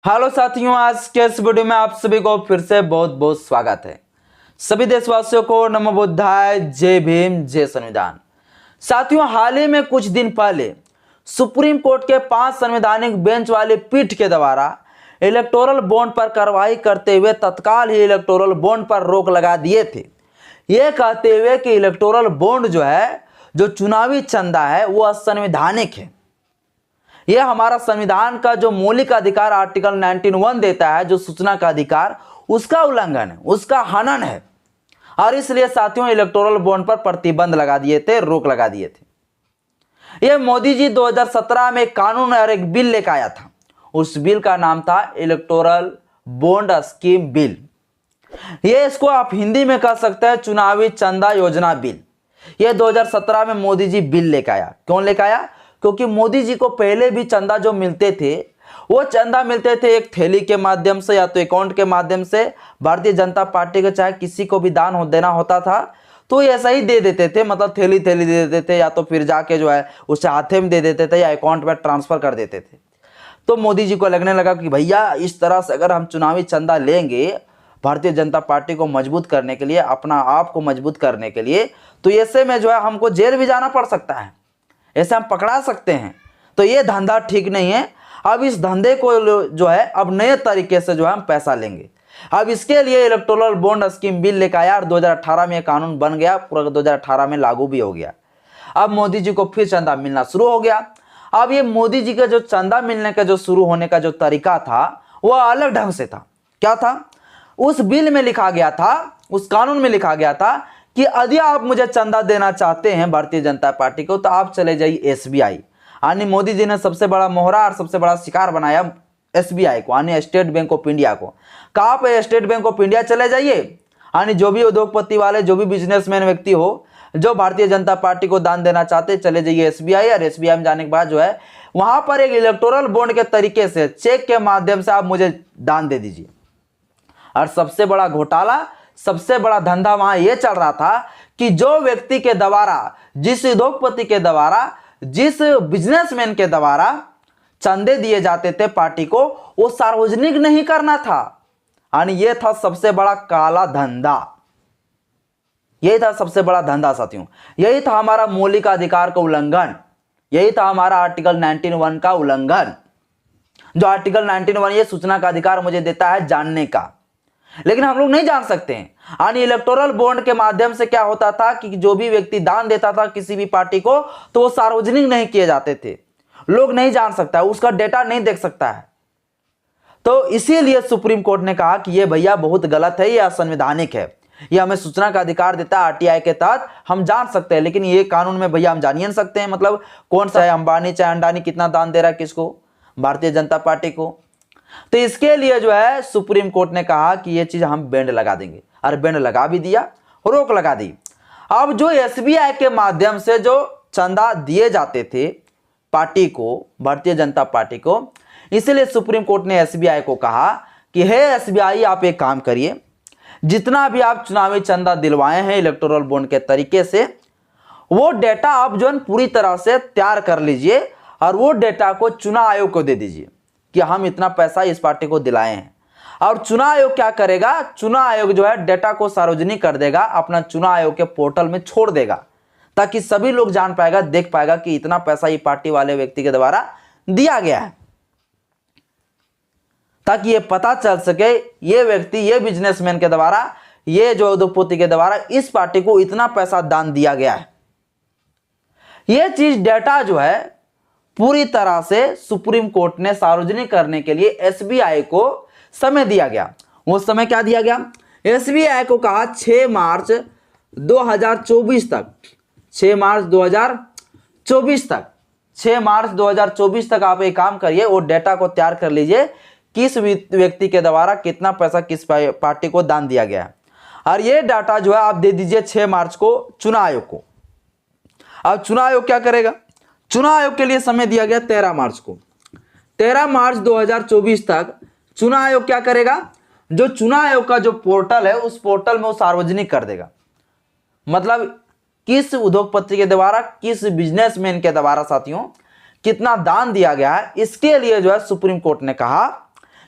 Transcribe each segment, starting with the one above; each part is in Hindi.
हेलो साथियों, आज के इस वीडियो में आप सभी को फिर से बहुत बहुत स्वागत है। सभी देशवासियों को नमो बुद्धाय, जय भीम, जय संविधान। साथियों, हाल ही में कुछ दिन पहले सुप्रीम कोर्ट के 5 संवैधानिक बेंच वाली पीठ के द्वारा इलेक्टोरल बॉन्ड पर कार्रवाई करते हुए तत्काल ही इलेक्टोरल बॉन्ड पर रोक लगा दिए थे, ये कहते हुए कि इलेक्टोरल बॉन्ड जो चुनावी चंदा है वो असंवैधानिक है। यह हमारा संविधान का जो मौलिक अधिकार आर्टिकल 19(1) देता है, जो सूचना का अधिकार, उसका उल्लंघन है, उसका हनन है। और इसलिए साथियों, इलेक्टोरल बॉन्ड पर प्रतिबंध लगा दिए थे, रोक लगा दिए थे। यह मोदी जी 2017 में एक कानून और एक बिल लेकर आया था। उस बिल का नाम था इलेक्टोरल बॉन्ड स्कीम बिल। ये इसको आप हिंदी में कह सकते हैं चुनावी चंदा योजना बिल। यह 2017 में मोदी जी बिल लेकर आया। क्यों लेकर आया? क्योंकि मोदी जी को पहले भी चंदा जो मिलते थे, वो चंदा मिलते थे एक थैली के माध्यम से या तो अकाउंट के माध्यम से। भारतीय जनता पार्टी को चाहे किसी को भी दान देना होता था तो ऐसा ही दे देते थे, मतलब थैली दे देते थे, या तो फिर जाके उसे हाथे में दे देते थे या अकाउंट में ट्रांसफर कर देते थे। तो मोदी जी को लगने लगा कि भैया, इस तरह से अगर हम चुनावी चंदा लेंगे भारतीय जनता पार्टी को मजबूत करने के लिए, अपना आप को मजबूत करने के लिए, तो ऐसे में हमको जेल भी जाना पड़ सकता है, ऐसे हम पकड़ा सकते हैं। तो ये धंधा ठीक नहीं है। अब इस धंधे को अब नए तरीके से हम पैसा लेंगे। अब इसके लिए इलेक्टोरल बॉन्ड स्कीम बिल लेकर आया और 2018 में कानून बन गया, पूरा 2018 में लागू भी हो गया। अब मोदी जी को फिर चंदा मिलना शुरू हो गया। अब ये मोदी जी का जो चंदा मिलने का जो शुरू होने का जो तरीका था वह अलग ढंग से था। क्या था? उस बिल में लिखा गया था, उस कानून में लिखा गया था कि यदि आप मुझे चंदा देना चाहते हैं भारतीय जनता पार्टी को, तो आप चले जाइए एसबीआई। यानी मोदी जी ने सबसे बड़ा मोहरा और सबसे बड़ा शिकार बनाया एसबीआई को, यानी स्टेट बैंक ऑफ इंडिया को। कहा पे? स्टेट बैंक ऑफ इंडिया चले जाइए। यानी जो भी उद्योगपति वाले, जो भी बिजनेसमैन व्यक्ति हो, जो भारतीय जनता पार्टी को दान देना चाहते, चले जाइए एसबीआई। और एसबीआई में जाने के बाद वहां पर एक इलेक्टोरल बॉन्ड के तरीके से चेक के माध्यम से आप मुझे दान दे दीजिए। और सबसे बड़ा घोटाला, सबसे बड़ा धंधा वहां यह चल रहा था कि जो व्यक्ति के द्वारा, जिस उद्योगपति के द्वारा, जिस बिजनेसमैन के द्वारा चंदे दिए जाते थे पार्टी को, वो सार्वजनिक नहीं करना था। यानी यह था सबसे बड़ा काला धंधा। यही था सबसे बड़ा धंधा साथियों। यही था हमारा मौलिक अधिकार का उल्लंघन। यही था हमारा आर्टिकल 19(1) का उल्लंघन। जो आर्टिकल 19(1) ये सूचना का अधिकार मुझे देता है जानने का, लेकिन हम लोग नहीं जान सकते हैं। यानी इलेक्टोरल बॉन्ड के माध्यम से क्या होता था कि जो भी व्यक्ति दान देता था किसी भी पार्टी को, तो वो सार्वजनिक नहीं किए जाते थे, लोग नहीं जान सकता है, उसका डेटा नहीं देख सकता है। तो इसीलिए सुप्रीम कोर्ट ने कहा कि ये भैया बहुत गलत है, ये असंवैधानिक है। ये हमें सूचना का अधिकार देता है, आरटीआई के तहत हम जान सकते हैं, लेकिन ये कानून में भैया हम जान ही नहीं सकते हैं। मतलब कौन सा है, अंबानी चाहे अंडानी कितना दान दे रहा है किसको? भारतीय जनता पार्टी को। तो इसके लिए सुप्रीम कोर्ट ने कहा कि ये चीज हम बैंड लगा देंगे, और बैंड लगा भी दिया, रोक लगा दी। अब जो एसबीआई के माध्यम से जो चंदा दिए जाते थे पार्टी को, भारतीय जनता पार्टी को, इसलिए सुप्रीम कोर्ट ने एसबीआई को कहा कि हे एसबीआई, आप एक काम करिए, जितना भी आप चुनावी चंदा दिलवाए हैं इलेक्टोरल बॉन्ड के तरीके से, वो डेटा आप पूरी तरह से तैयार कर लीजिए और वो डेटा को चुनाव आयोग को दे दीजिए कि हम इतना पैसा इस पार्टी को दिलाए हैं। और चुनाव आयोग क्या करेगा? चुनाव आयोग डेटा को सार्वजनिक कर देगा, अपना चुनाव आयोग के पोर्टल में छोड़ देगा, ताकि सभी लोग जान पाएगा, देख पाएगा कि इतना पैसा ये पार्टी वाले व्यक्ति के द्वारा दिया गया है, ताकि ये पता चल सके ये व्यक्ति, ये बिजनेसमैन के द्वारा, ये जो उद्योगपति के द्वारा इस पार्टी को इतना पैसा दान दिया गया है। ये चीज डेटा पूरी तरह से सुप्रीम कोर्ट ने सार्वजनिक करने के लिए एसबीआई को समय दिया गया। वो समय क्या दिया गया? एसबीआई को कहा 6 मार्च 2024 तक, 6 मार्च 2024 तक, 6 मार्च 2024 तक आप एक काम करिए, वो डेटा को तैयार कर लीजिए, किस व्यक्ति के द्वारा कितना पैसा किस पार्टी को दान दिया गया है। और ये डाटा आप दे दीजिए 6 मार्च को चुनाव आयोग को। अब चुनाव आयोग क्या करेगा? चुनाव आयोग के लिए समय दिया गया 13 मार्च को। 13 मार्च 2024 तक चुनाव आयोग क्या करेगा? जो चुनाव आयोग का जो पोर्टल है, उस पोर्टल में वो सार्वजनिक कर देगा। मतलब किस उद्योगपति के द्वारा, किस बिजनेसमैन के द्वारा साथियों कितना दान दिया गया है, इसके लिए सुप्रीम कोर्ट ने कहा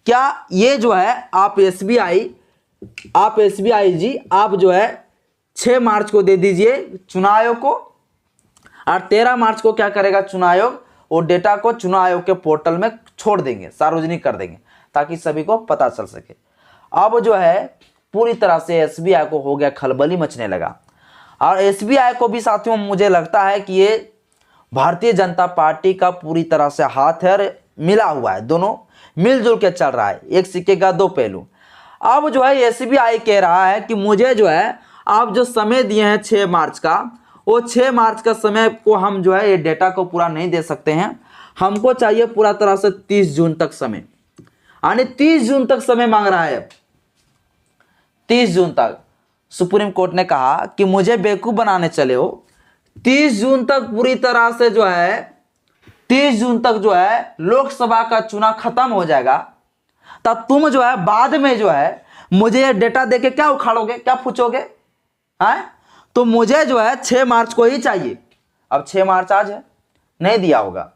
क्या ये जो है आप एसबीआई जी आप जो है 6 मार्च को दे दीजिए चुनाव आयोग को, और 13 मार्च को क्या करेगा चुनाव आयोग, वो डेटा को चुनाव आयोग के पोर्टल में छोड़ देंगे, सार्वजनिक कर देंगे ताकि सभी को पता चल सके। अब जो है पूरी तरह से एसबीआई को हो गया, खलबली मचने लगा। और एसबीआई को भी साथियों मुझे लगता है कि ये भारतीय जनता पार्टी का पूरी तरह से हाथ है और मिला हुआ है, दोनों मिलजुल के चल रहा है, एक सिक्के का दो पहलू। अब जो है एसबीआई कह रहा है कि मुझे जो है आप जो समय दिए हैं 6 मार्च का, वो 6 मार्च का समय को हम जो है ये डेटा को पूरा नहीं दे सकते हैं, हमको चाहिए पूरा तरह से 30 जून तक समय, यानी 30 जून तक समय मांग रहा है। 30 जून तक सुप्रीम कोर्ट ने कहा कि मुझे बेवकूफ बनाने चले हो, 30 जून तक पूरी तरह से जो है 30 जून तक जो है लोकसभा का चुनाव खत्म हो जाएगा, तब तुम जो है बाद में जो है मुझे ये डेटा देके क्या उखाड़ोगे, क्या पूछोगे हैं? तो मुझे जो है 6 मार्च को ही चाहिए। अब 6 मार्च आज है, नहीं दिया होगा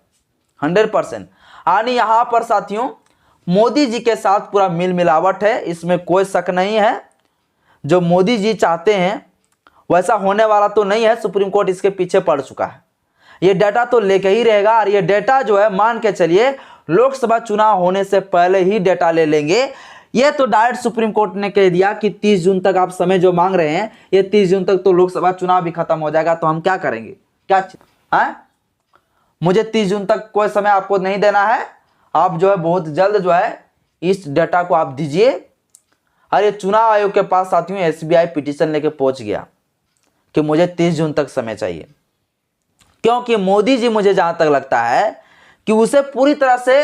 100%। यानी यहां पर साथियों मोदी जी के साथ पूरा मिल मिलावट है, इसमें कोई शक नहीं है। जो मोदी जी चाहते हैं वैसा होने वाला तो नहीं है, सुप्रीम कोर्ट इसके पीछे पड़ चुका है। ये डेटा तो लेके ही रहेगा, और ये डेटा जो है मान के चलिए लोकसभा चुनाव होने से पहले ही डेटा ले लेंगे। ये तो डायरेक्ट सुप्रीम कोर्ट ने कह दिया कि 30 जून तक आप समय जो मांग रहे हैं, ये 30 जून तक तो लोकसभा चुनाव भी खत्म हो जाएगा, तो हम क्या करेंगे, क्या है? मुझे 30 जून तक कोई समय आपको नहीं देना है, आप जो है बहुत जल्द जो है इस डेटा को आप दीजिए। और ये चुनाव आयोग के पास साथियों एसबीआई पिटीशन लेके पहुंच गया कि मुझे 30 जून तक समय चाहिए, क्योंकि मोदी जी मुझे जहां तक लगता है कि उसे पूरी तरह से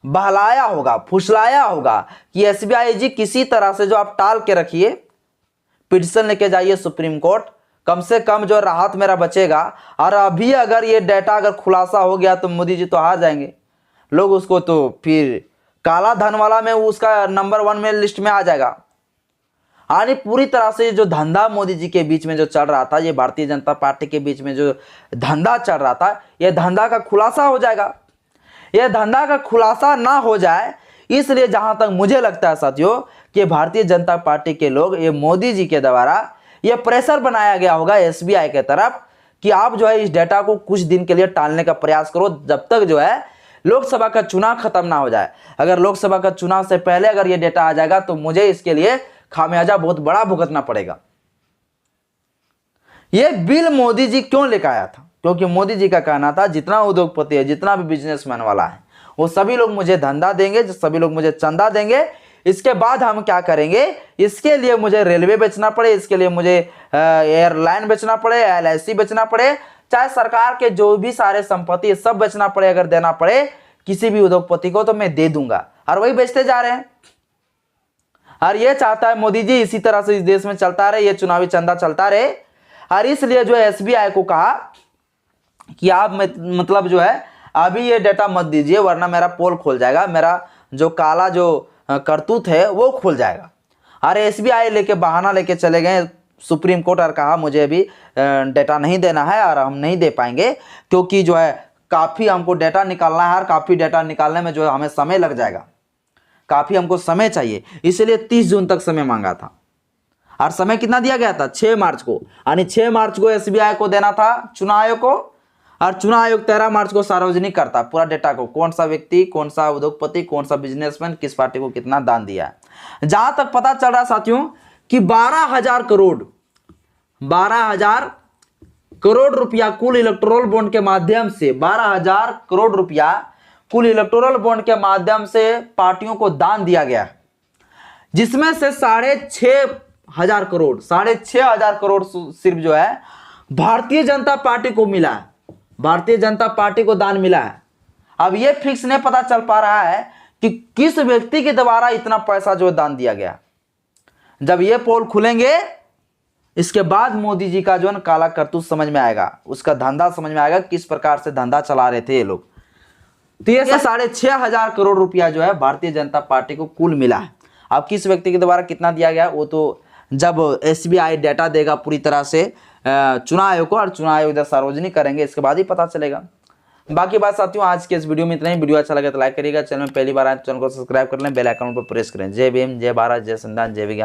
बहलाया होगा, फुसलाया होगा कि एसबीआई जी किसी तरह से जो आप टाल के रखिए, पिटीशन लेके जाइए सुप्रीम कोर्ट, कम से कम जो राहत मेरा बचेगा। और अभी अगर ये डेटा अगर खुलासा हो गया तो मोदी जी तो हार जाएंगे, लोग उसको तो फिर काला धन वाला में उसका नंबर 1 में लिस्ट में आ जाएगा। यानी पूरी तरह से जो धंधा मोदी जी के बीच में जो चल रहा था, ये भारतीय जनता पार्टी के बीच में जो धंधा चल रहा था, ये धंधा का खुलासा हो जाएगा। ये धंधा का खुलासा ना हो जाए, इसलिए जहां तक मुझे लगता है साथियों कि भारतीय जनता पार्टी के लोग, ये मोदी जी के द्वारा ये प्रेशर बनाया गया होगा एसबीआई के तरफ कि आप जो है इस डेटा को कुछ दिन के लिए टालने का प्रयास करो, जब तक जो है लोकसभा का चुनाव खत्म ना हो जाए। अगर लोकसभा का चुनाव से पहले अगर ये डेटा आ जाएगा तो मुझे इसके लिए खामियाजा बहुत बड़ा भुगतना पड़ेगा। ये बिल मोदी जी क्यों लेकर आया था? क्योंकि मोदी जी का कहना था जितना उद्योगपति है, जितना भी बिजनेसमैन वाला है, वो सभी लोग मुझे धंधा देंगे, सभी लोग मुझे चंदा देंगे, इसके बाद हम क्या करेंगे, इसके लिए मुझे रेलवे बेचना पड़े, इसके लिए मुझे एयरलाइन बेचना पड़े, एलआईसी बेचना पड़े, चाहे सरकार के जो भी सारे संपत्ति सब बेचना पड़े, अगर देना पड़े किसी भी उद्योगपति को तो मैं दे दूंगा। और वही बेचते जा रहे हैं। और ये चाहता है मोदी जी इसी तरह से इस देश में चलता रहे, ये चुनावी चंदा चलता रहे। और इसलिए जो है एसबीआई को कहा कि आप मतलब जो है अभी ये डेटा मत दीजिए, वरना मेरा पोल खोल जाएगा, मेरा जो काला जो करतूत है वो खुल जाएगा। और एसबीआई लेके बहाना लेके चले गए सुप्रीम कोर्ट और कहा मुझे अभी डेटा नहीं देना है और हम नहीं दे पाएंगे, क्योंकि जो है काफ़ी हमको डेटा निकालना है और काफ़ी डेटा निकालने में जो है हमें समय लग जाएगा, काफ़ी हमको समय चाहिए, इसलिए 30 जून तक समय मांगा था। और समय कितना दिया गया था? 6 मार्च को, यानी 6 मार्च को एसबीआई को देना था चुनाव आयोग को, और चुनाव आयोग 13 मार्च को सार्वजनिक करता पूरा डेटा को, कौन सा व्यक्ति, कौन सा उद्योगपति, कौन सा बिजनेसमैन किस पार्टी को कितना दान दिया है। जहां तक पता चल रहा साथियों कि 12,000 करोड़ रुपया कुल इलेक्टोरल बॉन्ड के माध्यम से, 12,000 करोड़ रुपया कुल इलेक्टोरल बॉन्ड के माध्यम से पार्टियों को दान दिया गया, जिसमें से 6,500 करोड़, 6,500 करोड़ सिर्फ जो है भारतीय जनता पार्टी को मिला है, भारतीय जनता पार्टी को दान मिला है। अब यह फिक्स नहीं पता चल पा रहा है कि किस व्यक्ति के द्वारा इतना पैसा जो दान दिया गया। जब ये पोल खुलेंगे इसके बाद मोदी जी का जो है काला करतूत समझ में आएगा, उसका धंधा समझ में आएगा, किस प्रकार से धंधा चला रहे थे ये लोग। तो ये 6,500 करोड़ रुपया जो है भारतीय जनता पार्टी को कुल मिला है। अब किस व्यक्ति के द्वारा कितना दिया गया वो तो जब एसबीआई डेटा देगा पूरी तरह से चुनाव आयोग को, और चुनाव आयोग जब सार्वजनिक करेंगे इसके बाद ही पता चलेगा। बाकी बात साथियों आज के इस वीडियो में इतना ही। वीडियो अच्छा लगे तो लाइक करिएगा, चैनल में पहली बार आए तो चैनल को सब्सक्राइब कर लें, बेल आइकन पर प्रेस करें। जय भीम, जय भारत, जय संविधान, जय विज्ञान।